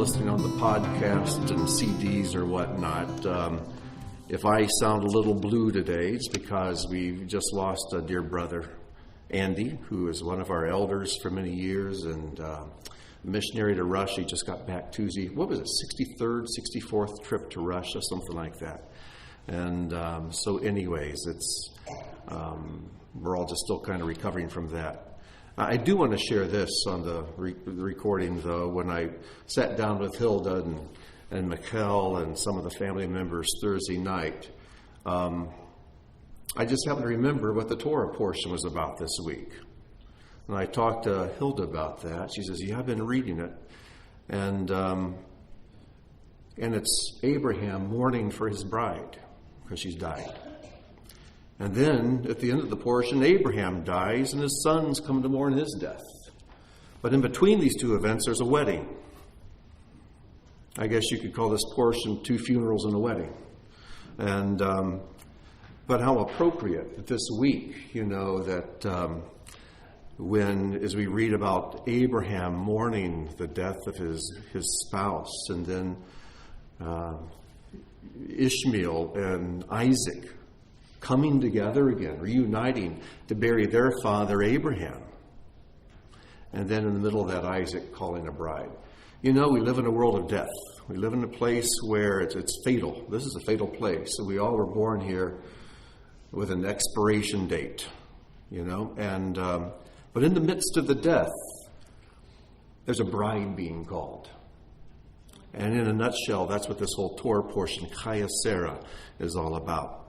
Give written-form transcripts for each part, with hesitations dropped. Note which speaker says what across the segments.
Speaker 1: listening on the podcast and CDs or whatnot. If I sound a little blue today, it's because we just lost a dear brother, Andy, who is one of our elders for many years and missionary to Russia. He just got back Tuesday. What was it, 63rd, 64th trip to Russia, something like that. And so anyways, it's we're all just still kind of recovering from that. I do want to share this on the recording, though. When I sat down with Hilda and Mikkel and some of the family members Thursday night, I just happened to remember what the Torah portion was about this week. And I talked to Hilda about that. She says, yeah, I've been reading it. And it's Abraham mourning for his bride because she's died. And then, at the end of the portion, Abraham dies and his sons come to mourn his death. But in between these two events, there's a wedding. I guess you could call this portion 2 funerals and a wedding. And but how appropriate that this week, that when, as we read about Abraham mourning the death of his spouse, and then Ishmael and Isaac coming together again, reuniting to bury their father Abraham. And then in the middle of that, Isaac calling a bride. We live in a world of death. We live in a place where it's fatal. This is a fatal place. So we all were born here with an expiration date, And but in the midst of the death, there's a bride being called. And in a nutshell, that's what this whole Torah portion, Chayei Sarah, is all about.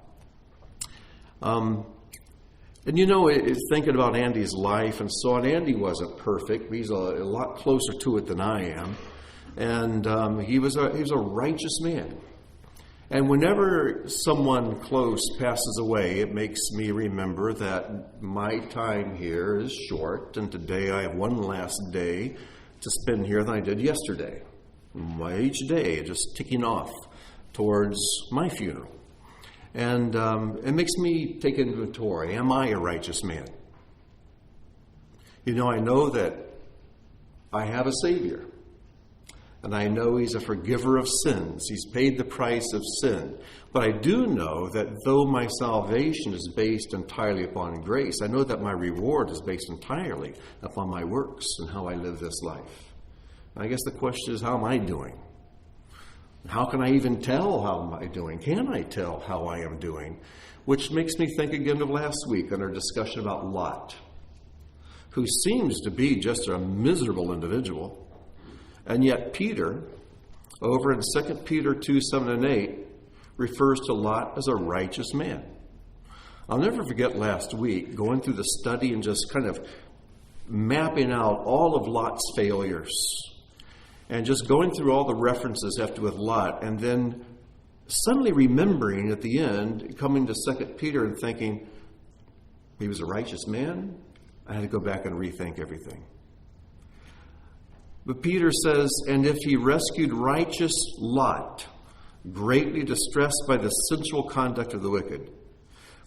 Speaker 1: Thinking about Andy's life and so on, Andy wasn't perfect. He's a lot closer to it than I am. And he was a righteous man. And whenever someone close passes away, it makes me remember that my time here is short, and today I have one last day to spend here than I did yesterday. Each day just ticking off towards my funeral. And it makes me take inventory. Am I a righteous man? I know that I have a Savior. And I know He's a forgiver of sins. He's paid the price of sin. But I do know that though my salvation is based entirely upon grace, I know that my reward is based entirely upon my works and how I live this life. And I guess the question is, how am I doing? How can I even tell how am I doing? Can I tell how I am doing? Which makes me think again of last week in our discussion about Lot, who seems to be just a miserable individual. And yet Peter, over in 2 Peter 2, 7 and 8, refers to Lot as a righteous man. I'll never forget last week going through the study and just kind of mapping out all of Lot's failures. And just going through all the references after with Lot, and then suddenly remembering at the end, coming to 2 Peter and thinking, he was a righteous man? I had to go back and rethink everything. But Peter says, and if he rescued righteous Lot, greatly distressed by the sensual conduct of the wicked,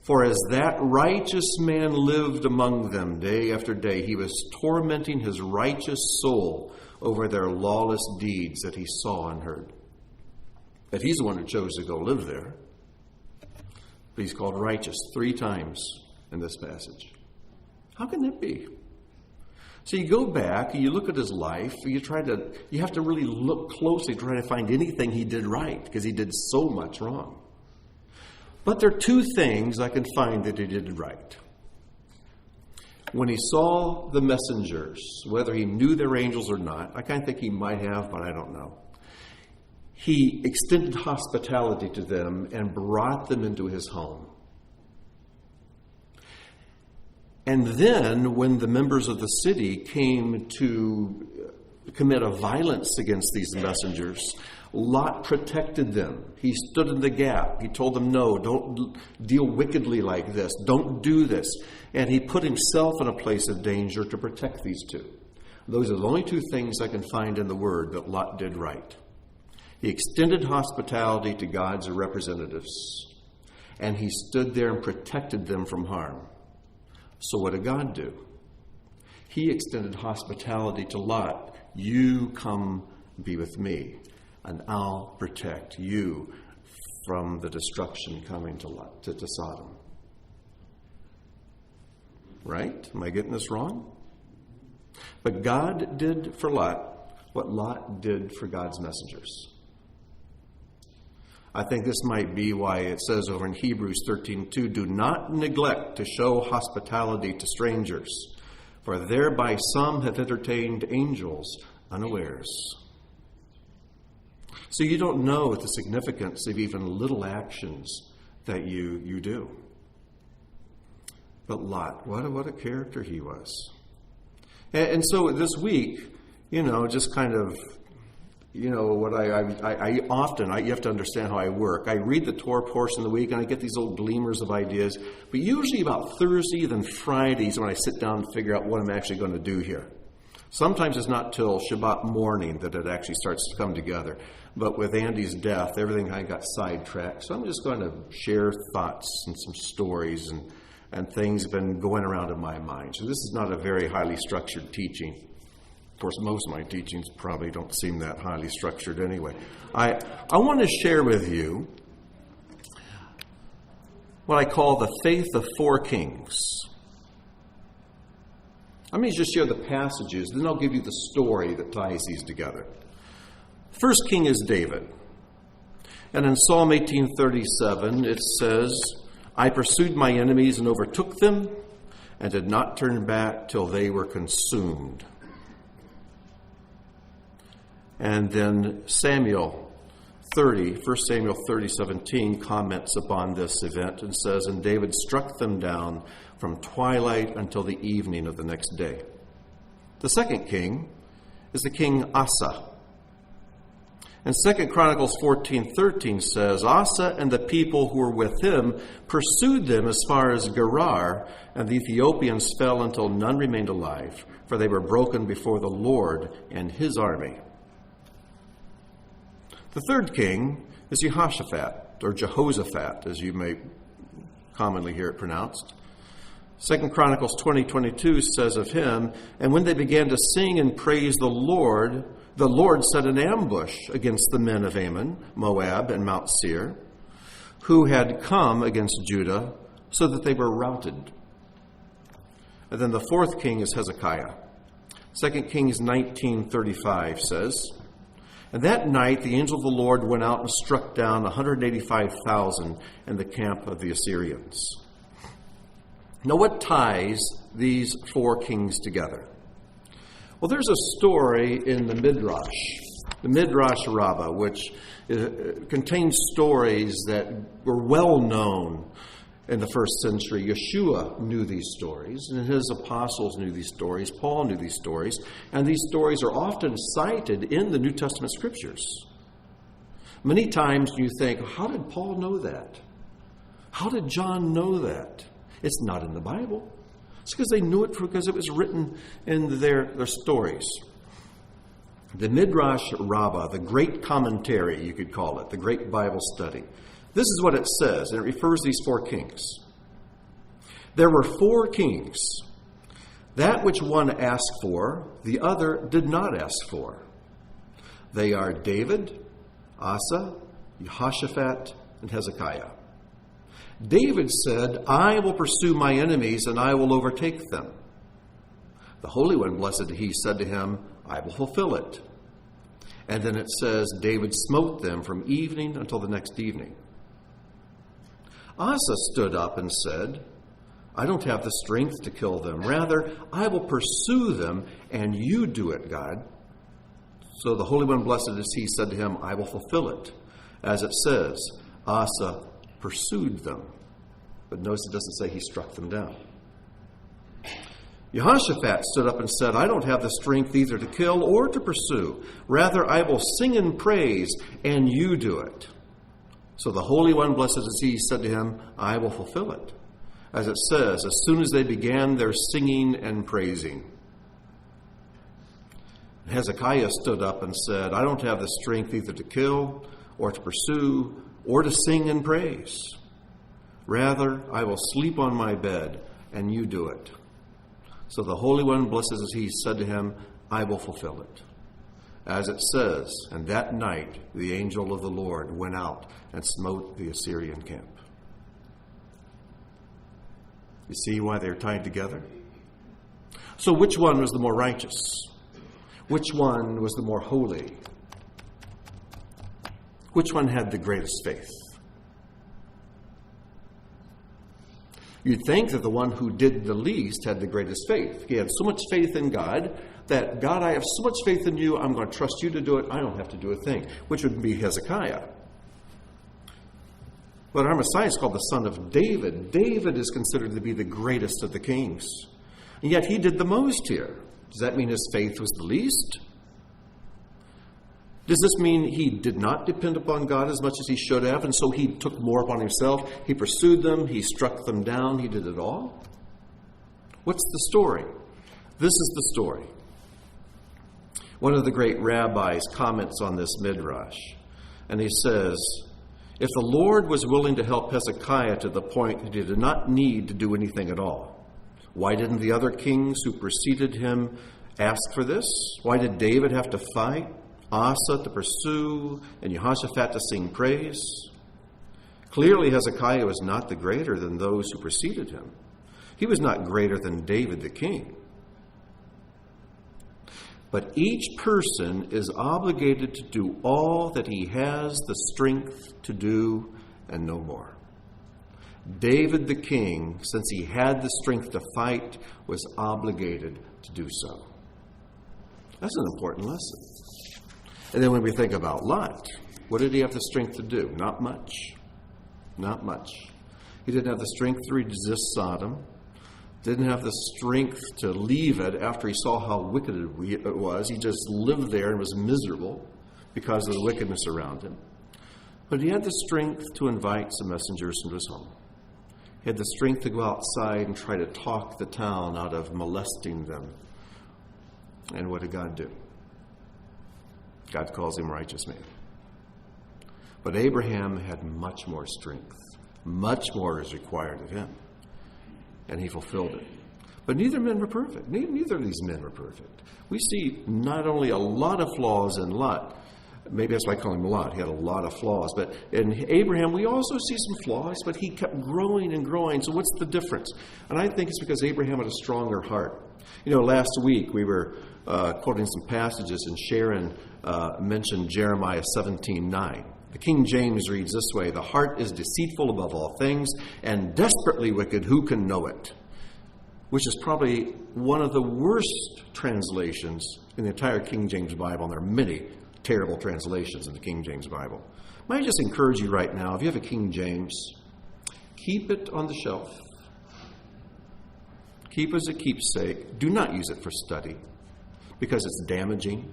Speaker 1: for as that righteous man lived among them day after day, he was tormenting his righteous soul over their lawless deeds that he saw and heard. That he's the one who chose to go live there. But he's called righteous 3 times in this passage. How can that be? So you go back and you look at his life, you have to really look closely to try to find anything he did right, because he did so much wrong. But there are 2 things I can find that he did right. When he saw the messengers, whether he knew they're angels or not, I kind of think he might have, but I don't know. He extended hospitality to them and brought them into his home. And then when the members of the city came to commit a violence against these messengers, Lot protected them. He stood in the gap. He told them, no, don't deal wickedly like this. Don't do this. And he put himself in a place of danger to protect these 2. Those are the only 2 things I can find in the Word that Lot did right. He extended hospitality to God's representatives, and he stood there and protected them from harm. So what did God do? He extended hospitality to Lot. You come be with me, and I'll protect you from the destruction coming to Sodom. Right? Am I getting this wrong? But God did for Lot what Lot did for God's messengers. I think this might be why it says over in Hebrews 13:2, do not neglect to show hospitality to strangers, for thereby some have entertained angels unawares. So you don't know the significance of even little actions that you do. But Lot, what a character he was. And so this week, just kind of, what I often, you have to understand how I work. I read the Torah portion of the week and I get these little gleamers of ideas. But usually about Thursday, then Fridays when I sit down and figure out what I'm actually going to do here. Sometimes it's not till Shabbat morning that it actually starts to come together. But with Andy's death, everything kind of got sidetracked. So I'm just going to share thoughts and some stories and things have been going around in my mind. So this is not a very highly structured teaching. Of course, most of my teachings probably don't seem that highly structured anyway. I want to share with you what I call the faith of four kings. Let me just share the passages, then I'll give you the story that ties these together. First king is David. And in Psalm 18:37, it says, I pursued my enemies and overtook them, and did not turn back till they were consumed. And then 1 Samuel 30:17 comments upon this event and says, and David struck them down from twilight until the evening of the next day. The second king is the king Asa. And 2 Chronicles 14:13 says, Asa and the people who were with him pursued them as far as Gerar, and the Ethiopians fell until none remained alive, for they were broken before the Lord and his army. The third king is Jehoshaphat, or Jehoshaphat, as you may commonly hear it pronounced. 2 Chronicles 20:22 says of him, and when they began to sing and praise the Lord set an ambush against the men of Ammon, Moab, and Mount Seir, who had come against Judah, so that they were routed. And then the fourth king is Hezekiah. 2 Kings 19:35 says, and that night the angel of the Lord went out and struck down 185,000 in the camp of the Assyrians. Now, what ties these four kings together? Well, there's a story in the Midrash Rabbah, which contains stories that were well known in the first century. Yeshua knew these stories, and his apostles knew these stories. Paul knew these stories, and these stories are often cited in the New Testament scriptures. Many times you think, how did Paul know that? How did John know that? It's not in the Bible. It's because they knew it because it was written in their stories. The Midrash Rabbah, the great commentary, you could call it, the great Bible study. This is what it says, and it refers to these four kings. There were four kings. That which one asked for, the other did not ask for. They are David, Asa, Jehoshaphat, and Hezekiah. David said, I will pursue my enemies and I will overtake them. The Holy One, blessed he, said to him, I will fulfill it. And then it says, David smote them from evening until the next evening. Asa stood up and said, I don't have the strength to kill them. Rather, I will pursue them, and you do it, God. So the Holy One, blessed is he, said to him, I will fulfill it. As it says, Asa pursued them. But notice it doesn't say he struck them down. Jehoshaphat stood up and said, I don't have the strength either to kill or to pursue. Rather, I will sing and praise, and you do it. So the Holy One, blessed is he, said to him, I will fulfill it. As it says, as soon as they began their singing and praising. Hezekiah stood up and said, I don't have the strength either to kill or to pursue or to sing and praise. Rather, I will sleep on my bed, and you do it. So the Holy One, blessed is he, said to him, I will fulfill it. As it says, and that night the angel of the Lord went out and smote the Assyrian camp. You see why they're tied together? So which one was the more righteous? Which one was the more holy? Which one had the greatest faith? You'd think that the one who did the least had the greatest faith. He had so much faith in God that, God, I have so much faith in you, I'm going to trust you to do it. I don't have to do a thing, which would be Hezekiah. But our Messiah is called the son of David. David is considered to be the greatest of the kings. And yet he did the most here. Does that mean his faith was the least? Does this mean he did not depend upon God as much as he should have, and so he took more upon himself? He pursued them, he struck them down, he did it all? What's the story? This is the story. One of the great rabbis comments on this midrash, and he says, if the Lord was willing to help Hezekiah to the point that he did not need to do anything at all, why didn't the other kings who preceded him ask for this? Why did David have to fight, Asa to pursue, and Jehoshaphat to sing praise? Clearly, Hezekiah was not the greater than those who preceded him. He was not greater than David the king. But each person is obligated to do all that he has the strength to do and no more. David the king, since he had the strength to fight, was obligated to do so. That's an important lesson. And then when we think about Lot, what did he have the strength to do? Not much. Not much. He didn't have the strength to resist Sodom. Didn't have the strength to leave it after he saw how wicked it was. He just lived there and was miserable because of the wickedness around him. But he had the strength to invite some messengers into his home. He had the strength to go outside and try to talk the town out of molesting them. And what did God do? God calls him righteous man. But Abraham had much more strength. Much more is required of him. And he fulfilled it. But neither men were perfect. Neither of these men were perfect. We see not only a lot of flaws in Lot, maybe that's why I call him Lot. He had a lot of flaws. But in Abraham, we also see some flaws, but he kept growing and growing. So what's the difference? And I think it's because Abraham had a stronger heart. You know, last week we were quoting some passages, and Sharon mentioned Jeremiah 17:9. The King James reads this way, the heart is deceitful above all things and desperately wicked, who can know it? Which is probably one of the worst translations in the entire King James Bible, and there are many terrible translations in the King James Bible. Might I just encourage you right now, if you have a King James, keep it on the shelf. Keep as a keepsake. Do not use it for study because it's damaging.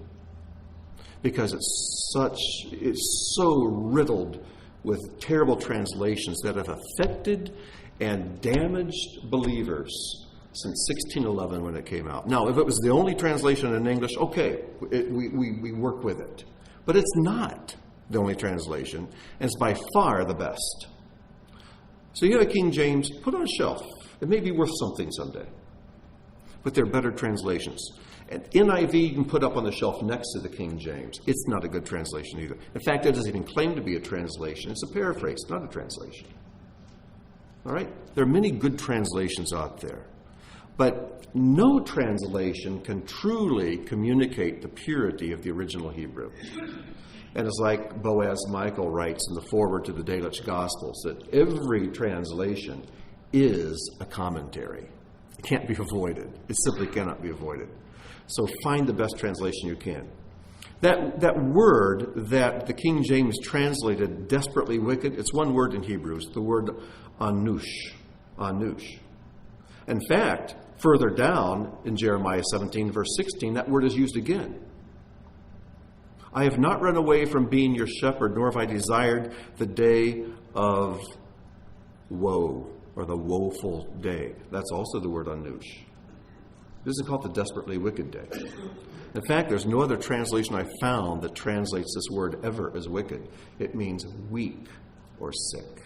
Speaker 1: Because it's so riddled with terrible translations that have affected and damaged believers since 1611 when it came out. Now, if it was the only translation in English, okay, we work with it. But it's not the only translation, and it's by far the best. So you have a King James, put on a shelf. It may be worth something someday. But there are better translations. And NIV you can put up on the shelf next to the King James. It's not a good translation either. In fact, it doesn't even claim to be a translation. It's a paraphrase, not a translation. All right? There are many good translations out there. But no translation can truly communicate the purity of the original Hebrew. And it's like Boaz Michael writes in the foreword to the Delitzsch Gospels, that every translation is a commentary. It can't be avoided. It simply cannot be avoided. So find the best translation you can. That word that the King James translated desperately wicked, it's one word in Hebrew. It's the word anush. Anush. In fact, further down in Jeremiah 17, verse 16, that word is used again. I have not run away from being your shepherd, nor have I desired the day of woe, or the woeful day. That's also the word anush. This is called the desperately wicked day. In fact, there's no other translation I found that translates this word ever as wicked. It means weak or sick.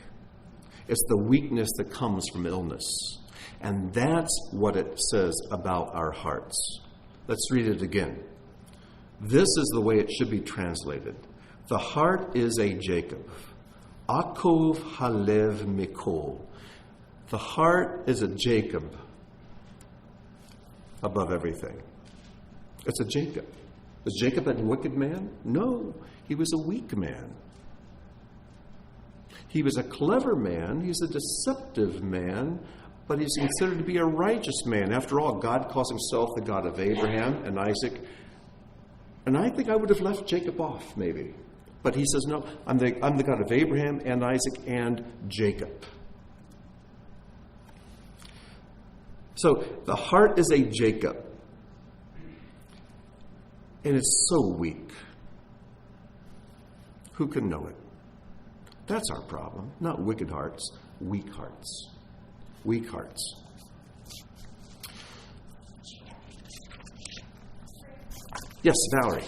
Speaker 1: It's the weakness that comes from illness. And that's what it says about our hearts. Let's read it again. This is the way it should be translated. The heart is a Jacob. Akov halev mikol. The heart is a Jacob above everything. It's a Jacob. Was Jacob a wicked man? No, he was a weak man. He was a clever man. He's a deceptive man, but he's considered to be a righteous man. After all, God calls himself the God of Abraham and Isaac. And I think I would have left Jacob off, maybe. But he says, no, I'm the God of Abraham and Isaac and Jacob. So the heart is a Jacob. And it's so weak. Who can know it? That's our problem. Not wicked hearts, weak hearts. Weak hearts. Yes, Valerie.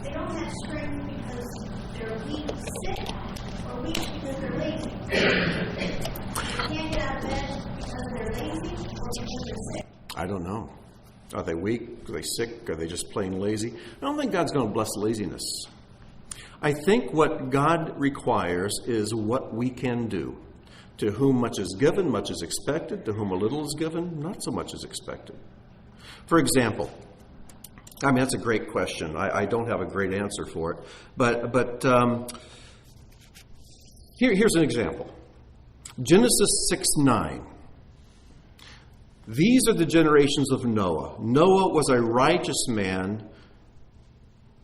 Speaker 2: They don't have strength because they're weak, sick, or weak because they're lazy. They can't get out of bed because they're lazy or because they're sick.
Speaker 1: I don't know. Are they weak? Are they sick? Are they just plain lazy? I don't think God's going to bless laziness. I think what God requires is what we can do. To whom much is given, much is expected. To whom a little is given, not so much is expected. For example, that's a great question. I don't have a great answer for it. But here's an example. Genesis 6:9. These are the generations of Noah. Noah was a righteous man,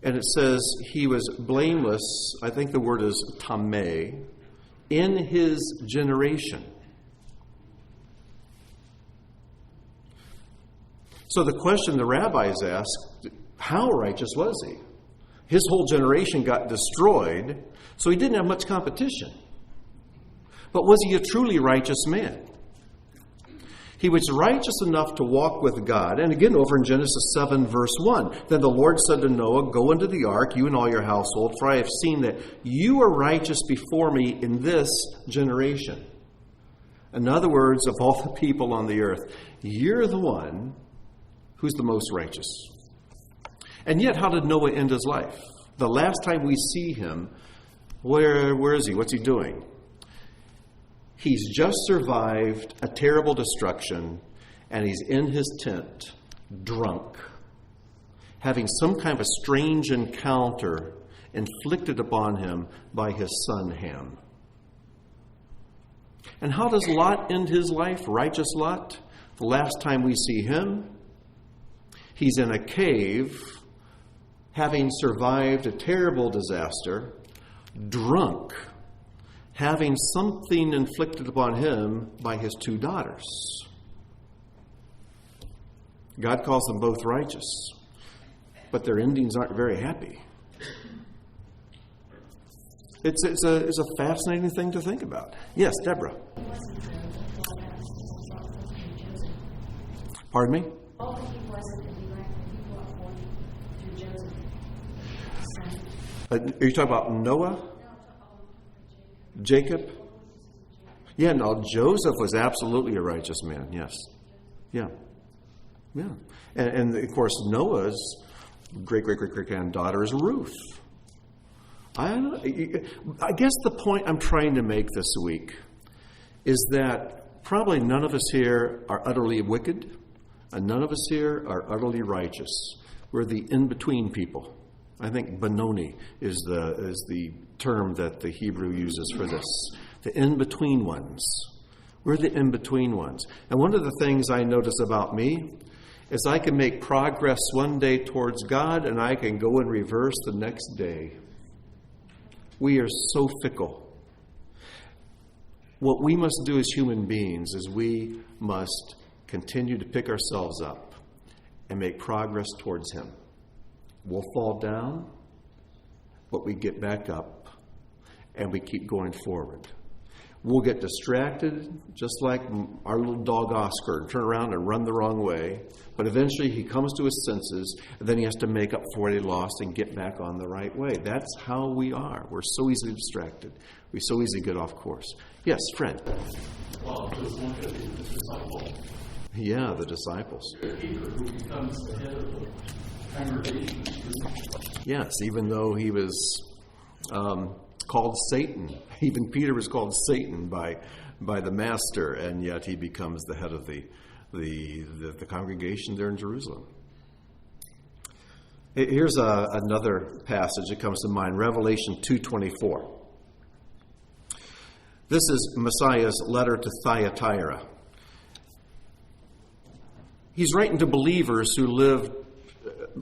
Speaker 1: and it says he was blameless. I think the word is tameh, in his generation. So the question the rabbis asked, how righteous was he? His whole generation got destroyed, so he didn't have much competition. But was he a truly righteous man? He was righteous enough to walk with God. And again, over in Genesis 7, verse 1, then the Lord said to Noah, go into the ark, you and all your household, for I have seen that you are righteous before me in this generation. In other words, of all the people on the earth, you're the one who's the most righteous. And yet, how did Noah end his life? The last time we see him, where is he? What's he doing? He's just survived a terrible destruction, and he's in his tent, drunk, having some kind of a strange encounter inflicted upon him by his son Ham. And how does Lot end his life? Righteous Lot? The last time we see him, he's in a cave, having survived a terrible disaster, drunk, having something inflicted upon him by his two daughters. God calls them both righteous, but their endings aren't very happy. It's a fascinating thing to think about. Yes, Deborah. Pardon me? Are you talking about Noah? Jacob? Yeah, no, Joseph was absolutely a righteous man, yes. Yeah. And of course, Noah's great-great-great-granddaughter is Ruth. I guess the point I'm trying to make this week is that probably none of us here are utterly wicked, and none of us here are utterly righteous. We're the in-between people. I think Benoni is the term that the Hebrew uses for this. The in-between ones. We're the in-between ones. And one of the things I notice about me is I can make progress one day towards God and I can go in reverse the next day. We are so fickle. What we must do as human beings is we must continue to pick ourselves up and make progress towards Him. We'll fall down, but we get back up and we keep going forward. We'll get distracted, just like our little dog Oscar, and turn around and run the wrong way. But eventually he comes to his senses, and then he has to make up for what he lost and get back on the right way. That's how we are. We're so easily distracted. We so easily get off course. Yes, Fred.
Speaker 3: Well, just look at the disciple.
Speaker 1: Yeah, the disciples.
Speaker 3: Peter, who becomes the head of the congregation.
Speaker 1: Yes, even though he was called Satan. Even Peter was called Satan by the master, and yet he becomes the head of the congregation there in Jerusalem. Here's another passage that comes to mind, Revelation 2:24. This is Messiah's letter to Thyatira. He's writing to believers who lived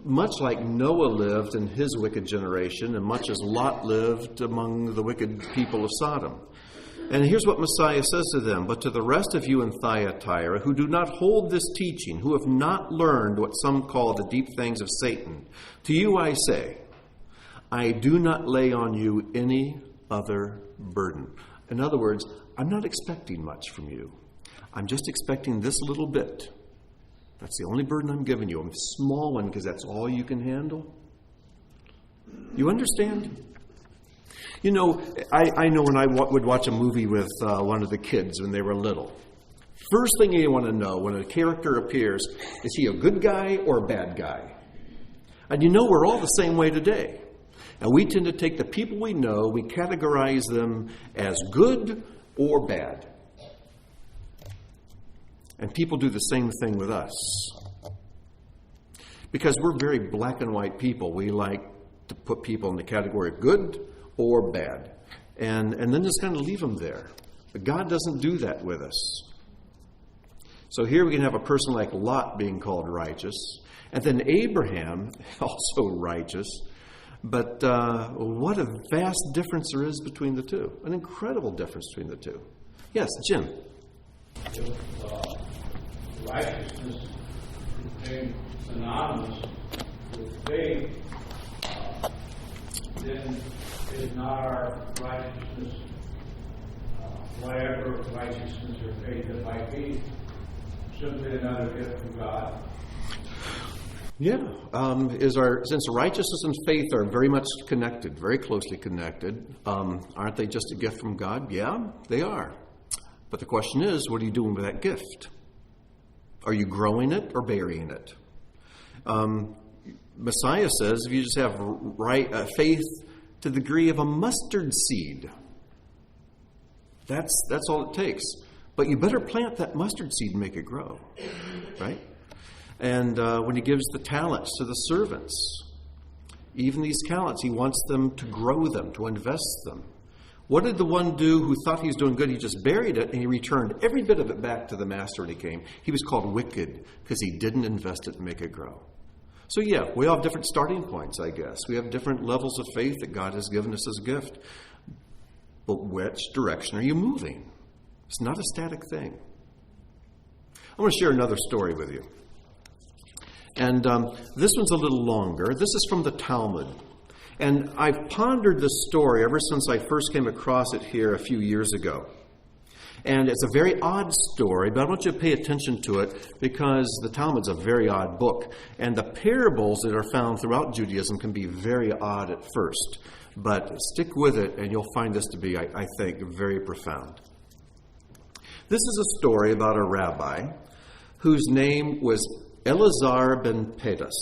Speaker 1: much like Noah lived in his wicked generation, and much as Lot lived among the wicked people of Sodom. And here's what Messiah says to them: "But to the rest of you in Thyatira, who do not hold this teaching, who have not learned what some call the deep things of Satan, to you I say, I do not lay on you any other burden." In other words, I'm not expecting much from you. I'm just expecting this little bit. That's the only burden I'm giving you. I'm a small one because that's all you can handle. You understand? You know, I know when I would watch a movie with one of the kids when they were little. First thing you want to know when a character appears, is he a good guy or a bad guy? And you know we're all the same way today. And we tend to take the people we know, we categorize them as good or bad. And people do the same thing with us. Because we're very black and white people. We like to put people in the category of good or bad. And then just kind of leave them there. But God doesn't do that with us. So here we can have a person like Lot being called righteous. And then Abraham, also righteous. But what a vast difference there is between the two. An incredible difference between the two. Yes, Jim.
Speaker 3: If righteousness became synonymous with faith, then is not our righteousness, whatever righteousness or faith it might be, simply another gift from God?
Speaker 1: Yeah. Since righteousness and faith are very much connected, very closely connected, aren't they just a gift from God? Yeah, they are. But the question is, what are you doing with that gift? Are you growing it or burying it? Messiah says if you just have faith to the degree of a mustard seed, that's all it takes. But you better plant that mustard seed and make it grow, right? And when he gives the talents to the servants, even these talents, he wants them to grow them, to invest them. What did the one do who thought he was doing good? He just buried it and he returned every bit of it back to the master when he came. He was called wicked because he didn't invest it and make it grow. So yeah, we all have different starting points, I guess. We have different levels of faith that God has given us as a gift. But which direction are you moving? It's not a static thing. I want to share another story with you. And this one's a little longer. This is from the Talmud. And I've pondered this story ever since I first came across it here a few years ago. And it's a very odd story, but I want you to pay attention to it because the Talmud's a very odd book. And the parables that are found throughout Judaism can be very odd at first. But stick with it and you'll find this to be, I think, very profound. This is a story about a rabbi whose name was Elazar ben Pedus.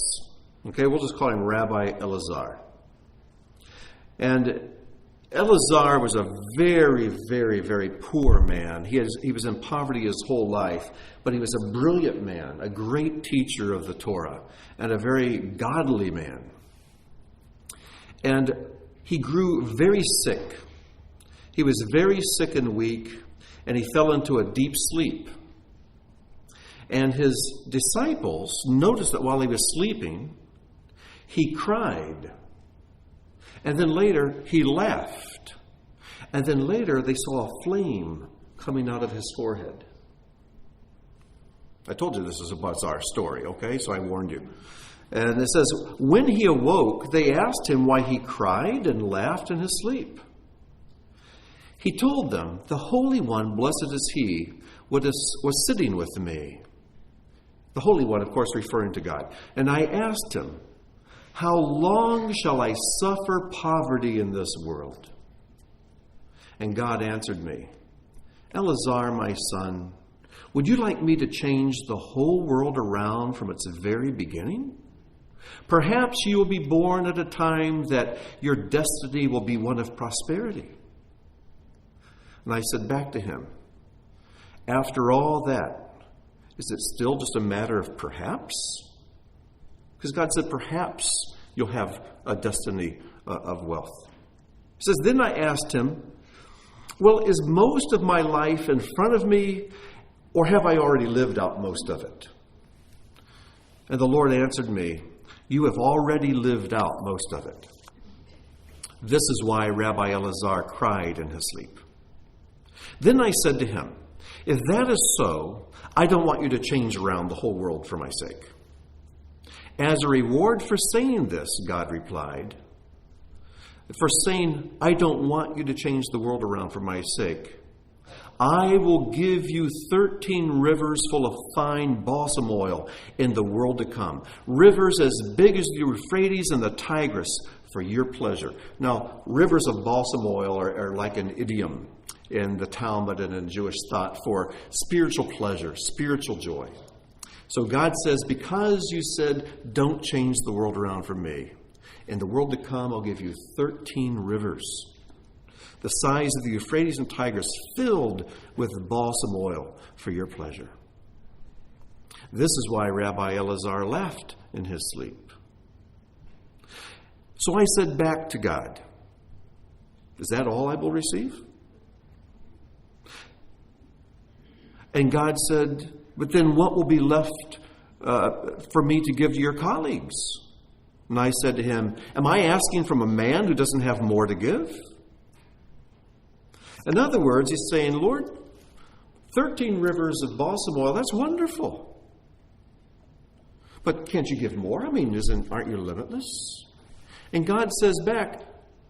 Speaker 1: Okay, we'll just call him Rabbi Elazar. And Elazar was a very, very, very poor man. He was in poverty his whole life, but he was a brilliant man, a great teacher of the Torah, and a very godly man. And he grew very sick. He was very sick and weak, and he fell into a deep sleep. And his disciples noticed that while he was sleeping, he cried. And then later, he laughed. And then later, they saw a flame coming out of his forehead. I told you this is a bizarre story, okay? So I warned you. And it says, when he awoke, they asked him why he cried and laughed in his sleep. He told them, the Holy One, blessed is he, was sitting with me. The Holy One, of course, referring to God. And I asked him, how long shall I suffer poverty in this world? And God answered me, Elazar, my son, Would you like me to change the whole world around from its very beginning? Perhaps you will be born at a time that your destiny will be one of prosperity. And I said back to him, after all that, is it still just a matter of perhaps? Because God said, perhaps you'll have a destiny of wealth. He says, then I asked him, well, is most of my life in front of me, or have I already lived out most of it? And the Lord answered me, you have already lived out most of it. This is why Rabbi Elazar cried in his sleep. Then I said to him, if that is so, I don't want you to change around the whole world for my sake. As a reward for saying this, God replied, for saying, I don't want you to change the world around for my sake, I will give you 13 rivers full of fine balsam oil in the world to come. Rivers as big as the Euphrates and the Tigris for your pleasure. Now, rivers of balsam oil are like an idiom in the Talmud and in Jewish thought for spiritual pleasure, spiritual joy. So God says, because you said, don't change the world around for me, in the world to come, I'll give you 13 rivers, the size of the Euphrates and Tigris, filled with balsam oil for your pleasure. This is why Rabbi Elazar laughed in his sleep. So I said back to God, is that all I will receive? And God said, but then what will be left for me to give to your colleagues? And I said to him, am I asking from a man who doesn't have more to give? In other words, he's saying, Lord, 13 rivers of balsam oil, that's wonderful. But can't you give more? I mean, aren't you limitless? And God says back,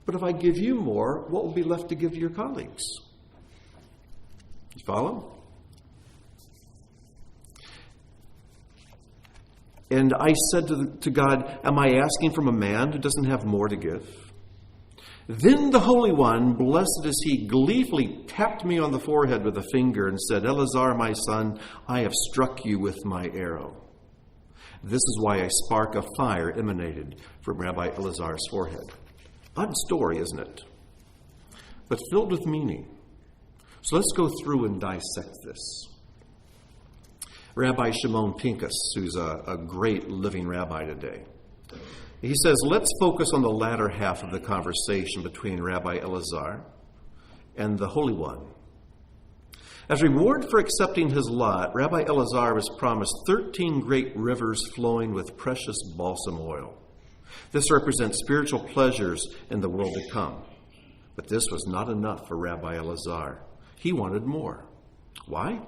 Speaker 1: but if I give you more, what will be left to give to your colleagues? You follow? And I said to God, am I asking from a man who doesn't have more to give? Then the Holy One, blessed is he, gleefully tapped me on the forehead with a finger and said, Elazar, my son, I have struck you with my arrow. This is why a spark of fire emanated from Rabbi Elazar's forehead. Odd story, isn't it? But filled with meaning. So let's go through and dissect this. Rabbi Shimon Pincus, who's a great living rabbi today, he says, let's focus on the latter half of the conversation between Rabbi Elazar and the Holy One. As reward for accepting his lot, Rabbi Elazar was promised 13 great rivers flowing with precious balsam oil. This represents spiritual pleasures in the world to come. But this was not enough for Rabbi Elazar. He wanted more. Why?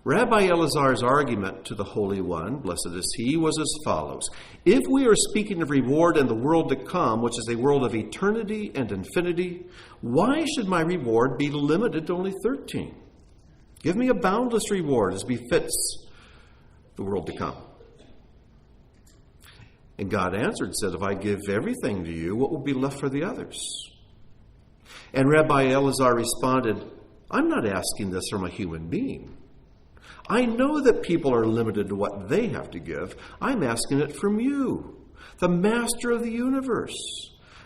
Speaker 1: Rabbi Elazar's argument to the Holy One, blessed is he, was as follows. If we are speaking of reward in the world to come, which is a world of eternity and infinity, why should my reward be limited to only 13? Give me a boundless reward as befits the world to come. And God answered and said, if I give everything to you, what will be left for the others? And Rabbi Elazar responded, I'm not asking this from a human being. I know that people are limited to what they have to give. I'm asking it from you, the master of the universe.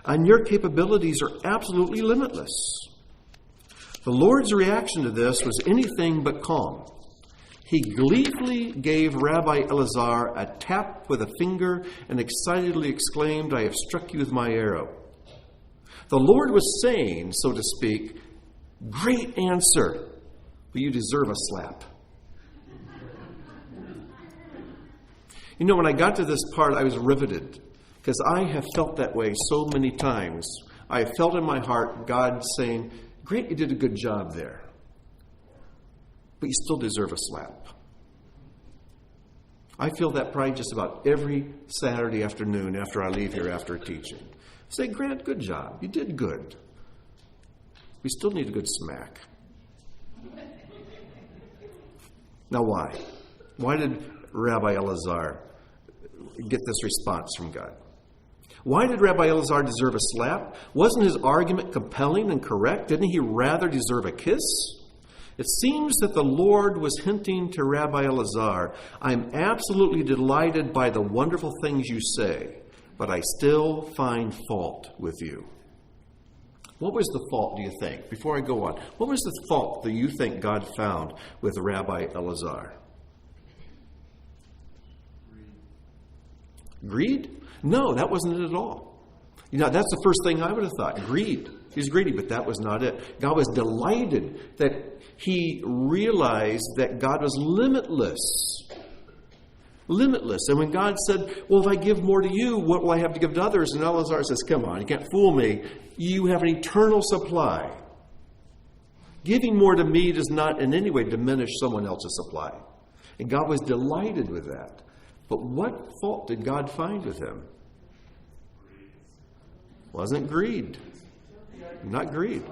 Speaker 1: And your capabilities are absolutely limitless. The Lord's reaction to this was anything but calm. He gleefully gave Rabbi Elazar a tap with a finger and excitedly exclaimed, I have struck you with my arrow. The Lord was saying, so to speak, great answer, but you deserve a slap. You know, when I got to this part, I was riveted because I have felt that way so many times. I have felt in my heart God saying, great, you did a good job there, but you still deserve a slap. I feel that pride just about every Saturday afternoon after I leave here after teaching. I say, Grant, good job. You did good. We still need a good smack. Now why? Why did Rabbi Elazar get this response from God? Why did Rabbi Elazar deserve a slap? Wasn't his argument compelling and correct? Didn't he rather deserve a kiss? It seems that the Lord was hinting to Rabbi Elazar, I'm absolutely delighted by the wonderful things you say, but I still find fault with you. What was the fault, do you think? Before I go on, what was the fault that you think God found with Rabbi Elazar? Greed? No, that wasn't it at all. That's the first thing I would have thought. Greed. He's greedy, but that was not it. God was delighted that he realized that God was limitless. Limitless. And when God said, well, if I give more to you, what will I have to give to others? And Elazar says, come on, you can't fool me. You have an eternal supply. Giving more to me does not in any way diminish someone else's supply. And God was delighted with that. But what fault did God find with him? Wasn't greed. Not greed.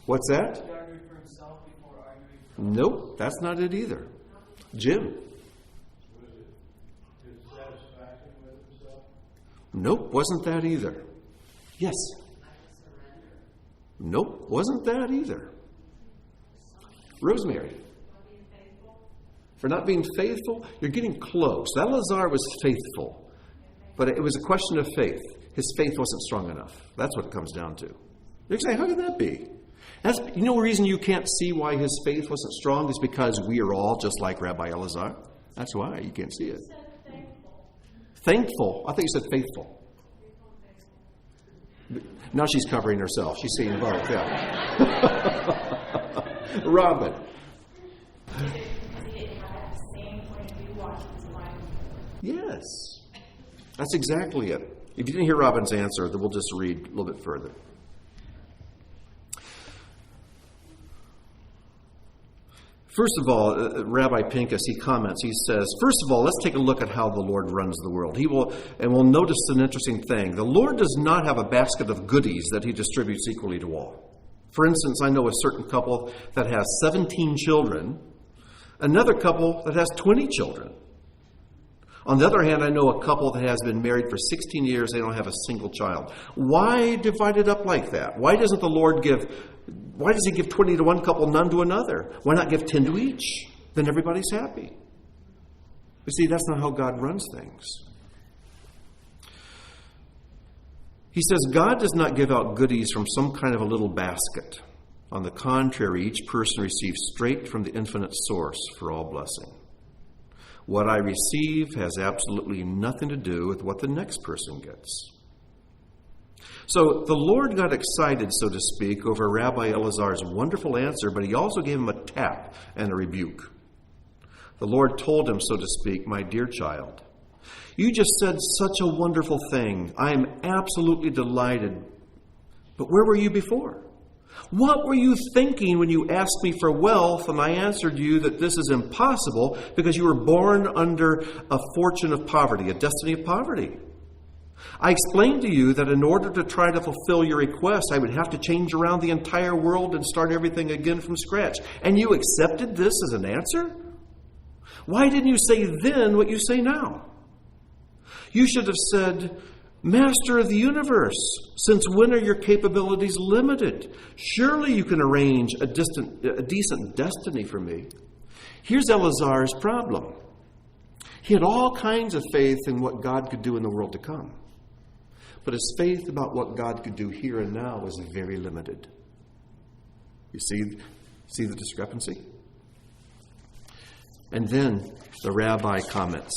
Speaker 1: What's that? Nope, that's not it either. Jim? Nope, wasn't that either. Yes? Nope, wasn't that either. Rosemary? For not being faithful? You're getting close. Elazar was faithful, but it was a question of faith. His faith wasn't strong enough. That's what it comes down to. You're saying, how can that be? The reason you can't see why his faith wasn't strong is because we are all just like Rabbi Elazar. That's why you can't see it. Thankful. I think you said faithful. Now she's covering herself. She's saying both. Yeah. Robin. Yes. That's exactly it. If you didn't hear Robin's answer, then we'll just read a little bit further. First of all, Rabbi Pincus, he comments, he says, first of all, let's take a look at how the Lord runs the world. We'll notice an interesting thing. The Lord does not have a basket of goodies that he distributes equally to all. For instance, I know a certain couple that has 17 children, another couple that has 20 children. On the other hand, I know a couple that has been married for 16 years, they don't have a single child. Why divide it up like that? Why does he give 20 to one couple, none to another? Why not give 10 to each? Then everybody's happy. But see, that's not how God runs things. He says God does not give out goodies from some kind of a little basket. On the contrary, each person receives straight from the infinite source for all blessing. What I receive has absolutely nothing to do with what the next person gets. So the Lord got excited, so to speak, over Rabbi Elazar's wonderful answer, but he also gave him a tap and a rebuke. The Lord told him, so to speak, my dear child, you just said such a wonderful thing. I am absolutely delighted. But where were you before? What were you thinking when you asked me for wealth and I answered you that this is impossible because you were born under a fortune of poverty, a destiny of poverty? I explained to you that in order to try to fulfill your request, I would have to change around the entire world and start everything again from scratch. And you accepted this as an answer? Why didn't you say then what you say now? You should have said, Master of the universe, since when are your capabilities limited? Surely you can arrange a decent destiny for me. Here's Elazar's problem. He had all kinds of faith in what God could do in the world to come. But his faith about what God could do here and now was very limited. You see the discrepancy? And then the rabbi comments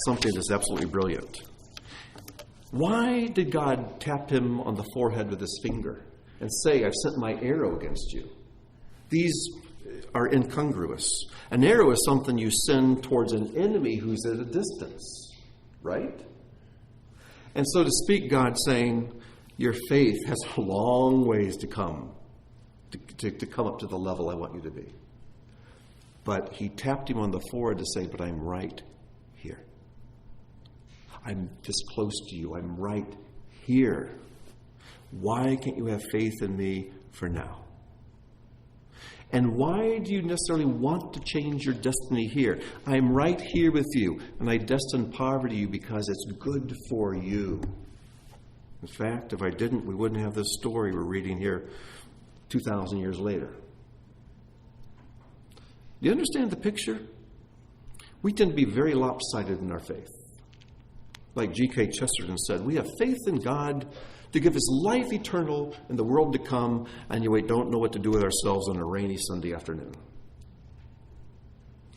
Speaker 1: something that's absolutely brilliant. Why did God tap him on the forehead with his finger and say, I've sent my arrow against you? These are incongruous. An arrow is something you send towards an enemy who's at a distance, right? And so to speak, God's saying, your faith has a long ways to come, to come up to the level I want you to be. But he tapped him on the forehead to say, but I'm right here. I'm this close to you. I'm right here. Why can't you have faith in me for now? And why do you necessarily want to change your destiny here? I'm right here with you, and I destine poverty to you because it's good for you. In fact, if I didn't, we wouldn't have this story we're reading here 2,000 years later. Do you understand the picture? We tend to be very lopsided in our faith. Like G.K. Chesterton said, we have faith in God to give us life eternal in the world to come, and yet we don't know what to do with ourselves on a rainy Sunday afternoon.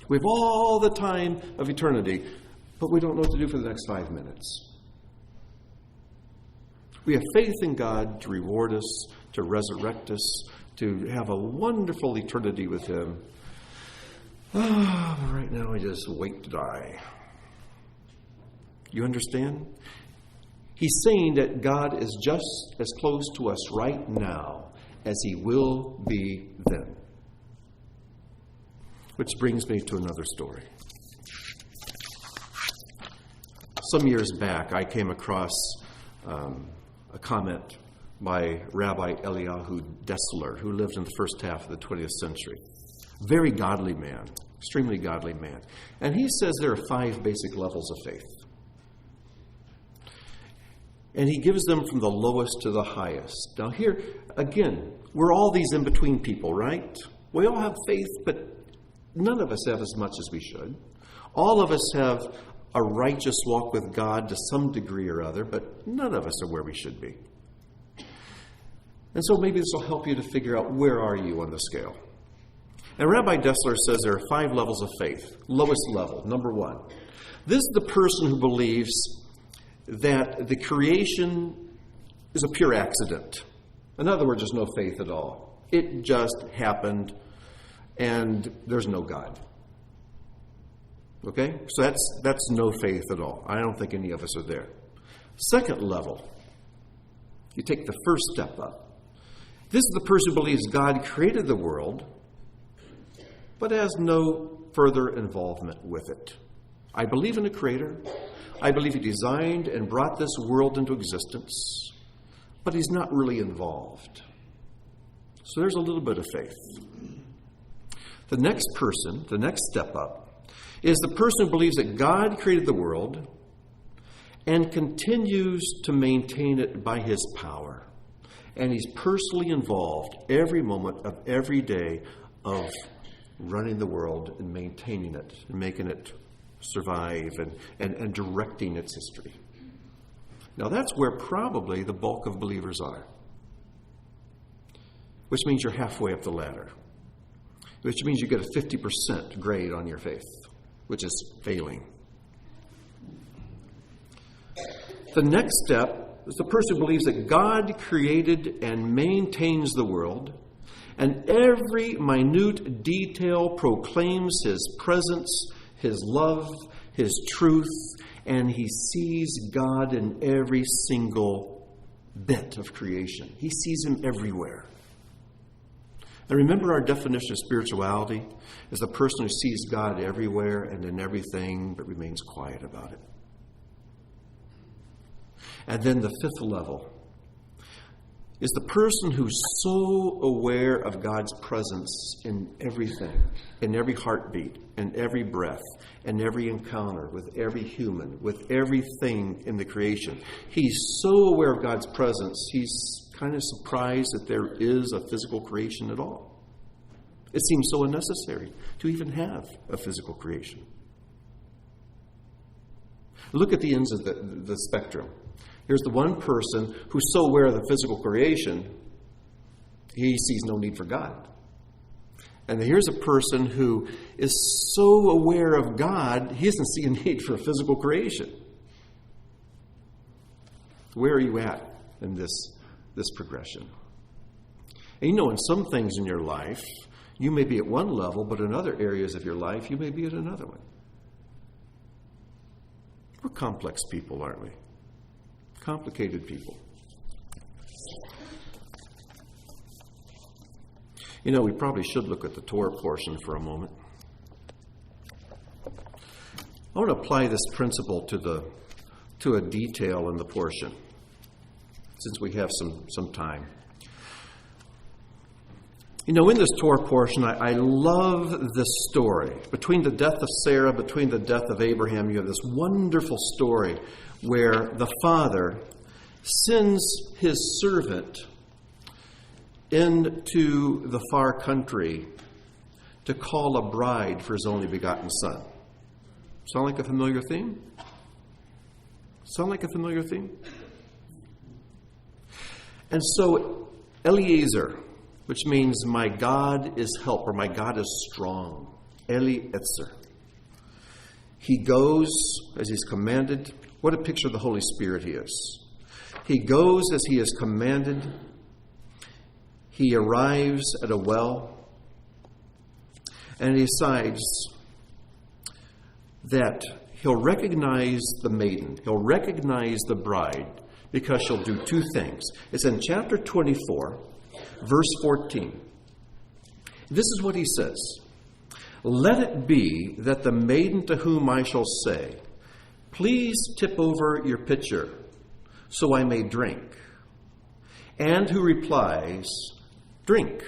Speaker 1: We have all the time of eternity, but we don't know what to do for the next 5 minutes. We have faith in God to reward us, to resurrect us, to have a wonderful eternity with Him. Right now we just wait to die. You understand? He's saying that God is just as close to us right now as He will be then. Which brings me to another story. Some years back, I came across a comment by Rabbi Eliyahu Dessler, who lived in the first half of the 20th century. Very godly man, extremely godly man. And he says there are 5 basic levels of faith. And he gives them from the lowest to the highest. Now here, again, we're all these in-between people, right? We all have faith, but none of us have as much as we should. All of us have a righteous walk with God to some degree or other, but none of us are where we should be. And so maybe this will help you to figure out where are you on the scale. And Rabbi Dessler says there are 5 levels of faith. Lowest level, number 1. This is the person who believes that the creation is a pure accident. In other words, there's no faith at all. It just happened, and there's no God. Okay? So that's no faith at all. I don't think any of us are there. Second level, you take the first step up. This is the person who believes God created the world, but has no further involvement with it. I believe in a creator. I believe He designed and brought this world into existence, but He's not really involved. So there's a little bit of faith. The next person, the next step up, is the person who believes that God created the world and continues to maintain it by His power. And He's personally involved every moment of every day of running the world and maintaining it and making it survive and directing its history. Now that's where probably the bulk of believers are. Which means you're halfway up the ladder. Which means you get a 50% grade on your faith, which is failing. The next step is the person who believes that God created and maintains the world, and every minute detail proclaims His presence, His love, His truth, and he sees God in every single bit of creation. He sees Him everywhere. And remember, our definition of spirituality is the person who sees God everywhere and in everything, but remains quiet about it. And then the 5th level is the person who's so aware of God's presence in everything, in every heartbeat, in every breath, in every encounter with every human, with everything in the creation. He's so aware of God's presence, he's kind of surprised that there is a physical creation at all. It seems so unnecessary to even have a physical creation. Look at the ends of the spectrum. Here's the one person who's so aware of the physical creation, he sees no need for God. And here's a person who is so aware of God, he doesn't see a need for a physical creation. Where are you at in this progression? And in some things in your life, you may be at one level, but in other areas of your life, you may be at another one. We're complex people, aren't we? Complicated people. We probably should look at the Torah portion for a moment. I want to apply this principle to a detail in the portion, since we have some time. In this Torah portion, I love this story. Between the death of Sarah, between the death of Abraham, you have this wonderful story where the father sends his servant into the far country to call a bride for his only begotten son. Sound like a familiar theme? Sound like a familiar theme? And so Eliezer, which means my God is help, or my God is strong. Eliezer. He goes as he's commanded. What a picture of the Holy Spirit he is. He goes as he is commanded. He arrives at a well, and he decides that he'll recognize the maiden. He'll recognize the bride because she'll do two things. It's in chapter 24, verse 14. This is what he says. Let it be that the maiden to whom I shall say, please tip over your pitcher so I may drink. And who replies, drink.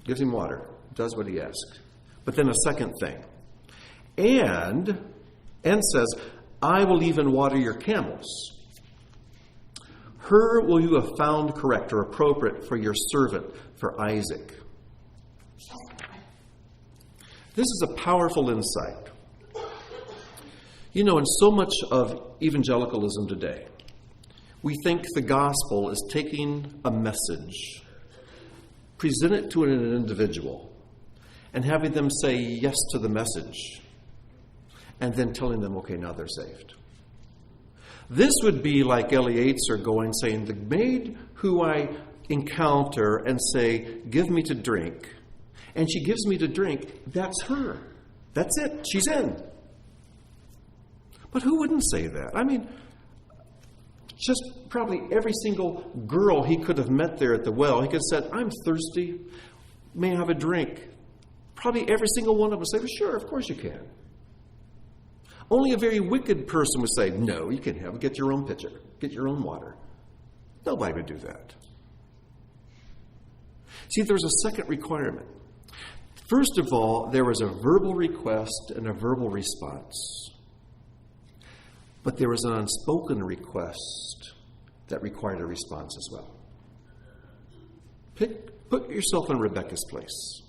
Speaker 1: Gives him water. Does what he asks. But then a second thing. And says, I will even water your camels. Her will you have found correct or appropriate for your servant, for Isaac. This is a powerful insight. You know, in so much of evangelicalism today, we think the gospel is taking a message, present it to an individual, and having them say yes to the message, and then telling them, okay, now they're saved. This would be like Eliezer going, saying, the maid who I encounter and say, give me to drink, and she gives me to drink, that's her. That's it. She's in. But who wouldn't say that? I mean, just probably every single girl he could have met there at the well, he could have said, I'm thirsty. May I have a drink? Probably every single one of us would say, well, sure, of course you can. Only a very wicked person would say, no, you can't have it. Get your own pitcher. Get your own water. Nobody would do that. See, there's a second requirement. First of all, there was a verbal request and a verbal response. But there was an unspoken request that required a response as well. Put yourself in Rebecca's place.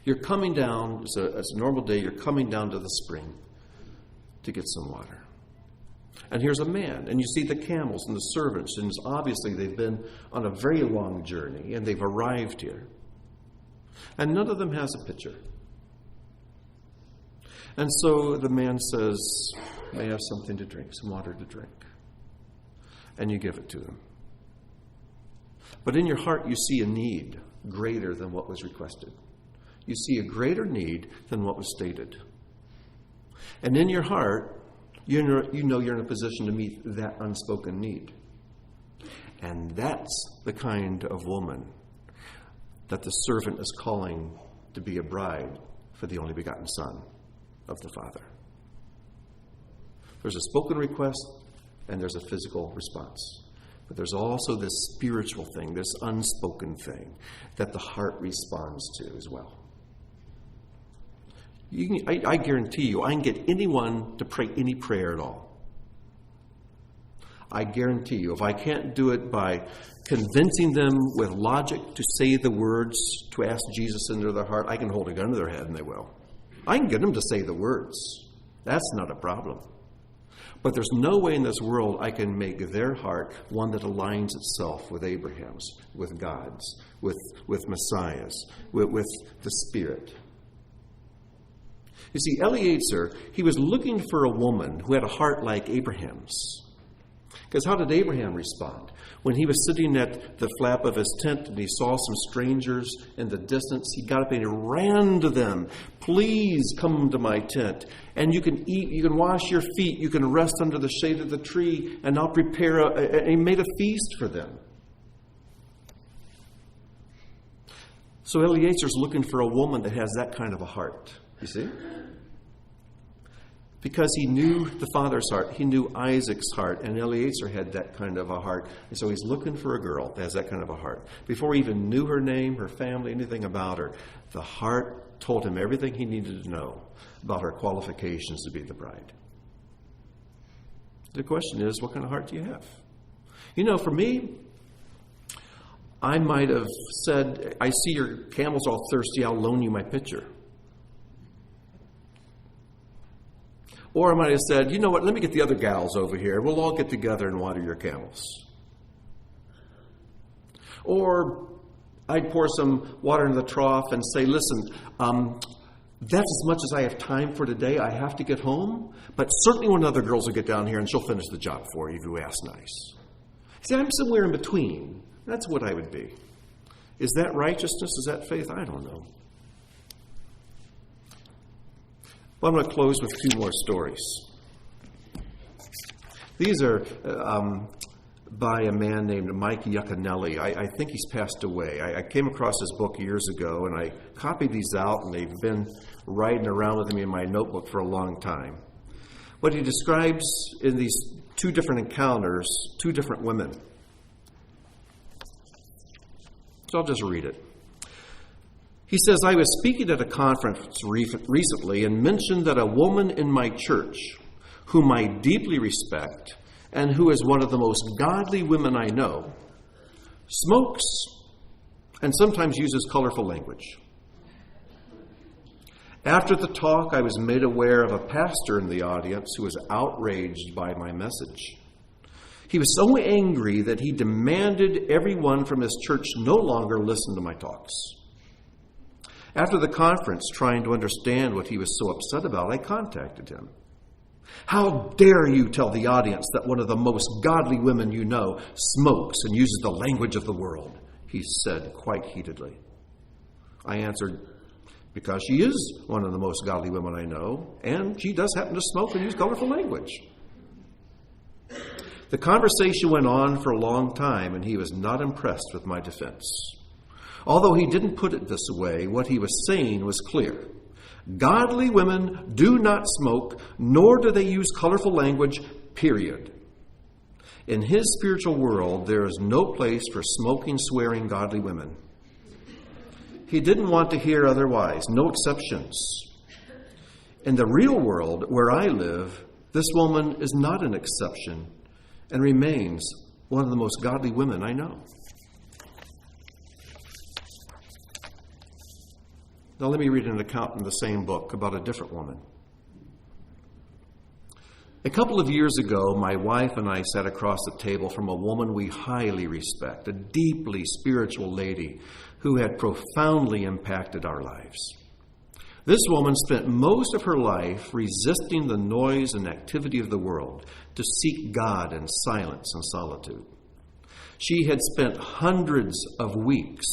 Speaker 1: You're coming down, it's a normal day, you're coming down to the spring to get some water. And here's a man, and you see the camels and the servants, and obviously they've been on a very long journey, and they've arrived here. And none of them has a pitcher. And so the man says, may I have something to drink, some water to drink. And you give it to them. But in your heart you see a need greater than what was requested. You see a greater need than what was stated. And in your heart, you know you're in a position to meet that unspoken need. And that's the kind of woman that the servant is calling to be a bride for the only begotten Son of the Father. There's a spoken request and there's a physical response. But there's also this spiritual thing, this unspoken thing that the heart responds to as well. I guarantee you, I can get anyone to pray any prayer at all. I guarantee you, if I can't do it by convincing them with logic to say the words, to ask Jesus into their heart, I can hold a gun to their head and they will. I can get them to say the words. That's not a problem. But there's no way in this world I can make their heart one that aligns itself with Abraham's, with God's, with Messiah's, with the Spirit. You see, Eliezer, he was looking for a woman who had a heart like Abraham's. Because how did Abraham respond? When he was sitting at the flap of his tent and he saw some strangers in the distance, he got up and he ran to them. Please come to my tent. And you can eat, you can wash your feet, you can rest under the shade of the tree, and I'll prepare and he made a feast for them. So Eliezer's looking for a woman that has that kind of a heart. You see? Because he knew the Father's heart. He knew Isaac's heart. And Eliezer had that kind of a heart. And so he's looking for a girl that has that kind of a heart. Before he even knew her name, her family, anything about her, the heart told him everything he needed to know about her qualifications to be the bride. The question is, what kind of heart do you have? You know, for me, I might have said, I see your camel's all thirsty, I'll loan you my pitcher. Or I might have said, you know what, let me get the other gals over here. We'll all get together and water your camels. Or I'd pour some water in the trough and say, listen, that's as much as I have time for today. I have to get home. But certainly one of the other girls will get down here and she'll finish the job for you if you ask nice. See, I'm somewhere in between. That's what I would be. Is that righteousness? Is that faith? I don't know. Well, I'm going to close with two more stories. These are by a man named Mike Yaconelli. I think he's passed away. I came across his book years ago, and I copied these out, and they've been riding around with me in my notebook for a long time. What he describes in these two different encounters, two different women. So I'll just read it. He says, I was speaking at a conference recently and mentioned that a woman in my church, whom I deeply respect and who is one of the most godly women I know, smokes and sometimes uses colorful language. After the talk, I was made aware of a pastor in the audience who was outraged by my message. He was so angry that he demanded everyone from his church no longer listen to my talks. After the conference, trying to understand what he was so upset about, I contacted him. How dare you tell the audience that one of the most godly women you know smokes and uses the language of the world? He said quite heatedly. I answered, because she is one of the most godly women I know, and she does happen to smoke and use colorful language. The conversation went on for a long time, and he was not impressed with my defense. Although he didn't put it this way, what he was saying was clear. Godly women do not smoke, nor do they use colorful language, period. In his spiritual world, there is no place for smoking, swearing godly women. He didn't want to hear otherwise, no exceptions. In the real world, where I live, this woman is not an exception and remains one of the most godly women I know. Now let me read an account in the same book about a different woman. A couple of years ago, my wife and I sat across the table from a woman we highly respect, a deeply spiritual lady who had profoundly impacted our lives. This woman spent most of her life resisting the noise and activity of the world to seek God in silence and solitude. She had spent hundreds of weeks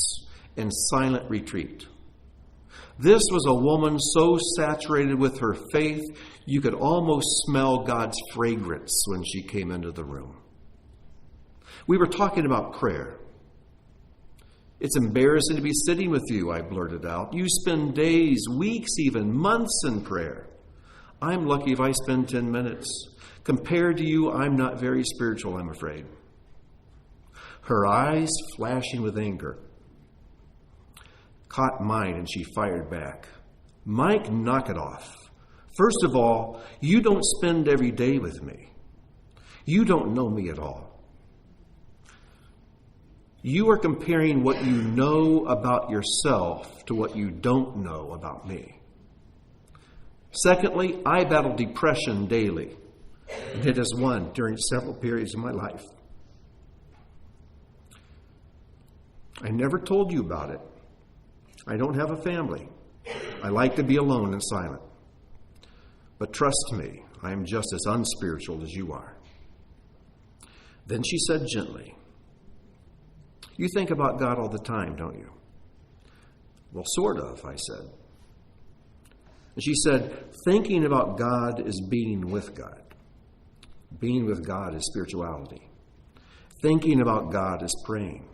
Speaker 1: in silent retreat. This was a woman so saturated with her faith, you could almost smell God's fragrance when she came into the room. We were talking about prayer. It's embarrassing to be sitting with you, I blurted out. You spend days, weeks, even months in prayer. I'm lucky if I spend 10 minutes. Compared to you, I'm not very spiritual, I'm afraid. Her eyes flashing with anger caught mine, and she fired back. Mike, knock it off. First of all, you don't spend every day with me. You don't know me at all. You are comparing what you know about yourself to what you don't know about me. Secondly, I battle depression daily, and it has won during several periods of my life. I never told you about it. I don't have a family. I like to be alone and silent. But trust me, I am just as unspiritual as you are. Then she said gently, you think about God all the time, don't you? Well, sort of, I said. And she said, thinking about God is being with God. Being with God is spirituality. Thinking about God is praying.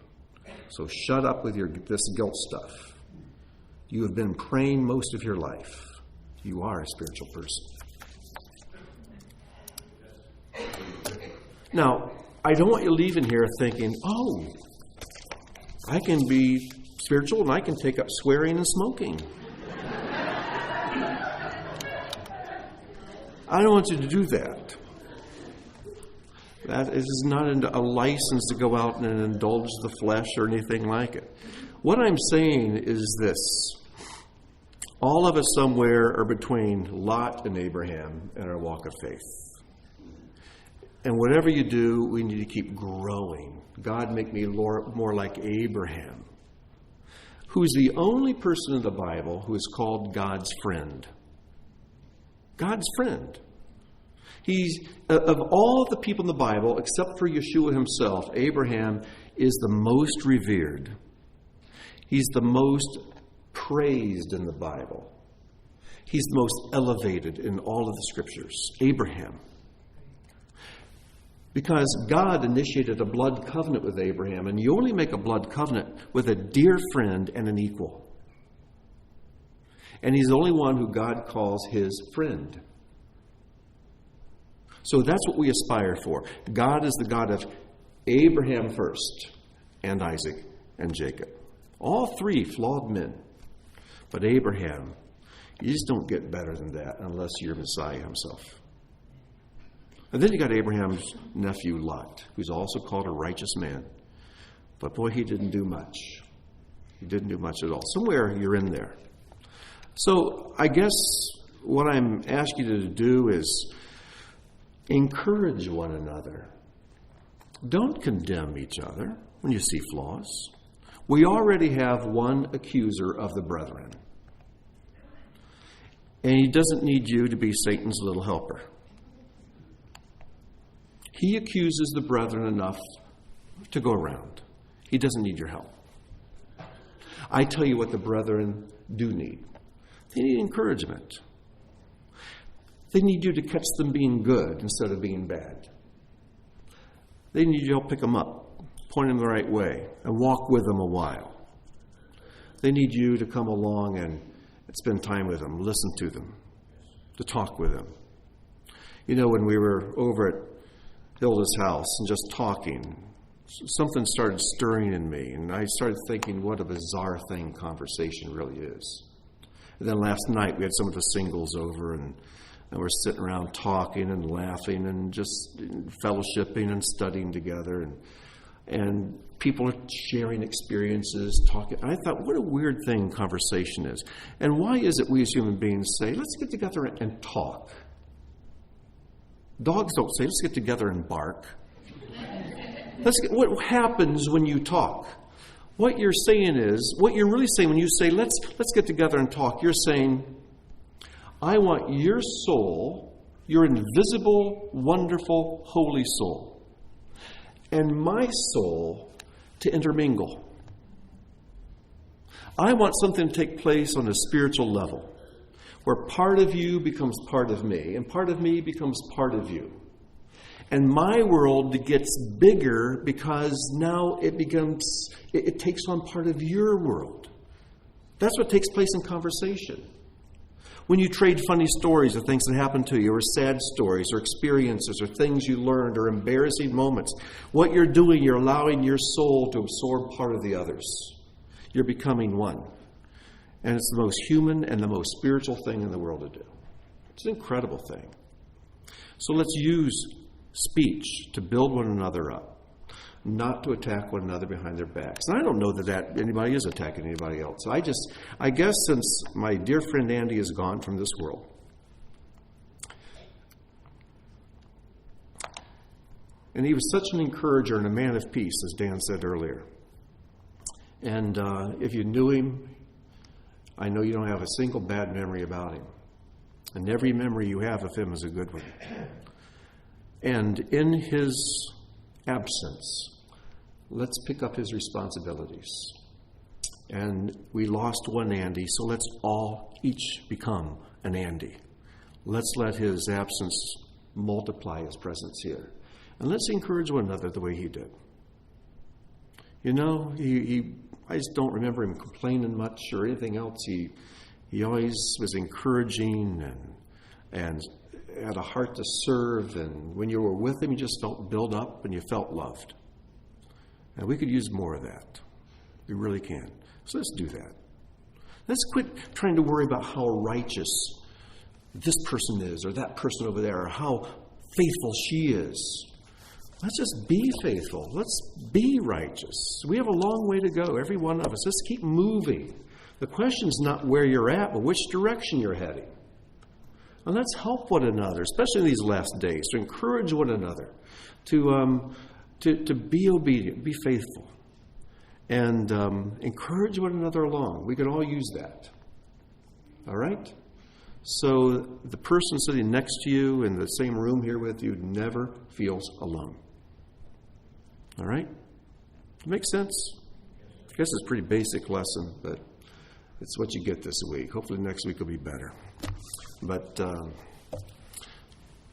Speaker 1: So shut up with this guilt stuff. You have been praying most of your life. You are a spiritual person. Now, I don't want you leaving here thinking, oh, I can be spiritual and I can take up swearing and smoking. I don't want you to do that. That is not a license to go out and indulge the flesh or anything like it. What I'm saying is this. All of us somewhere are between Lot and Abraham in our walk of faith. And whatever you do, we need to keep growing. God, make me more like Abraham, who's the only person in the Bible who is called God's friend. God's friend. He's, of all the people in the Bible, except for Yeshua himself, Abraham is the most revered. He's the most praised in the Bible. He's the most elevated in all of the scriptures. Abraham. Because God initiated a blood covenant with Abraham, and you only make a blood covenant with a dear friend and an equal. And he's the only one who God calls his friend. So that's what we aspire for. God is the God of Abraham first, and Isaac and Jacob. All three flawed men. But Abraham, you just don't get better than that unless you're Messiah himself. And then you got Abraham's nephew Lot, who's also called a righteous man. But boy, he didn't do much. He didn't do much at all. Somewhere you're in there. So I guess what I'm asking you to do is encourage one another. Don't condemn each other when you see flaws. We already have one accuser of the brethren. And he doesn't need you to be Satan's little helper. He accuses the brethren enough to go around. He doesn't need your help. I tell you what the brethren do need. They need encouragement. They need you to catch them being good instead of being bad. They need you to help pick them up, point them the right way, and walk with them a while. They need you to come along and spend time with them, listen to them, to talk with them. You know, when we were over at Hilda's house and just talking, something started stirring in me, and I started thinking what a bizarre thing conversation really is. And then last night we had some of the singles over, and we're sitting around talking and laughing and just fellowshipping and studying together, and people are sharing experiences, talking. I thought, what a weird thing conversation is. And why is it we as human beings say, let's get together and talk? Dogs don't say, let's get together and bark. What happens when you talk? What you're saying is, what you're really saying when you say, let's get together and talk, you're saying, I want your soul, your invisible, wonderful, holy soul, and my soul to intermingle. I want something to take place on a spiritual level, where part of you becomes part of me, and part of me becomes part of you. And my world gets bigger because now it takes on part of your world. That's what takes place in conversation. When you trade funny stories of things that happened to you, or sad stories, or experiences, or things you learned, or embarrassing moments, what you're doing, you're allowing your soul to absorb part of the others. You're becoming one. And it's the most human and the most spiritual thing in the world to do. It's an incredible thing. So let's use speech to build one another up, not to attack one another behind their backs. And I don't know that anybody is attacking anybody else. I guess since my dear friend Andy is gone from this world, and he was such an encourager and a man of peace, as Dan said earlier. And if you knew him, I know you don't have a single bad memory about him. And every memory you have of him is a good one. And in his absence, let's pick up his responsibilities. And we lost one Andy, so let's all each become an Andy. Let's let his absence multiply his presence here. And let's encourage one another the way he did. You know, I just don't remember him complaining much or anything else. He always was encouraging and had a heart to serve. And when you were with him, you just felt built up and you felt loved. And we could use more of that. We really can. So let's do that. Let's quit trying to worry about how righteous this person is or that person over there or how faithful she is. Let's just be faithful. Let's be righteous. We have a long way to go, every one of us. Let's keep moving. The question's not where you're at, but which direction you're heading. And let's help one another, especially in these last days, to encourage one another, to be obedient, be faithful, and encourage one another along. We can all use that. All right? So the person sitting next to you in the same room here with you never feels alone. All right? Makes sense? I guess it's a pretty basic lesson, but it's what you get this week. Hopefully next week will be better. But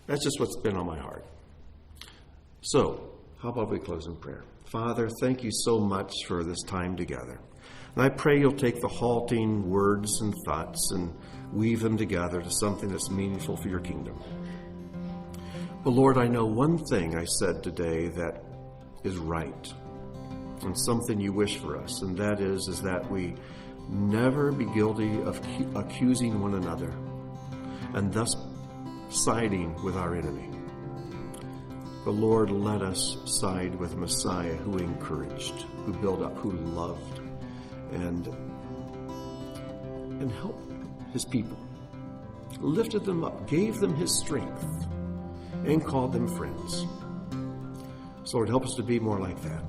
Speaker 1: that's just what's been on my heart. So, how about we close in prayer? Father, thank you so much for this time together. And I pray you'll take the halting words and thoughts and weave them together to something that's meaningful for your kingdom. But Lord, I know one thing I said today that is right and something you wish for us, and that is that we never be guilty of accusing one another and thus siding with our enemy. But Lord, let us side with Messiah, who encouraged, who built up, who loved, and helped his people, lifted them up, gave them his strength, and called them friends. So Lord, help us to be more like that.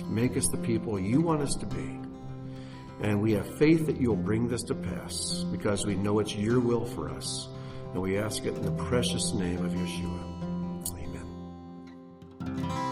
Speaker 1: Make us the people you want us to be. And we have faith that you'll bring this to pass because we know it's your will for us. And we ask it in the precious name of Yeshua. Amen.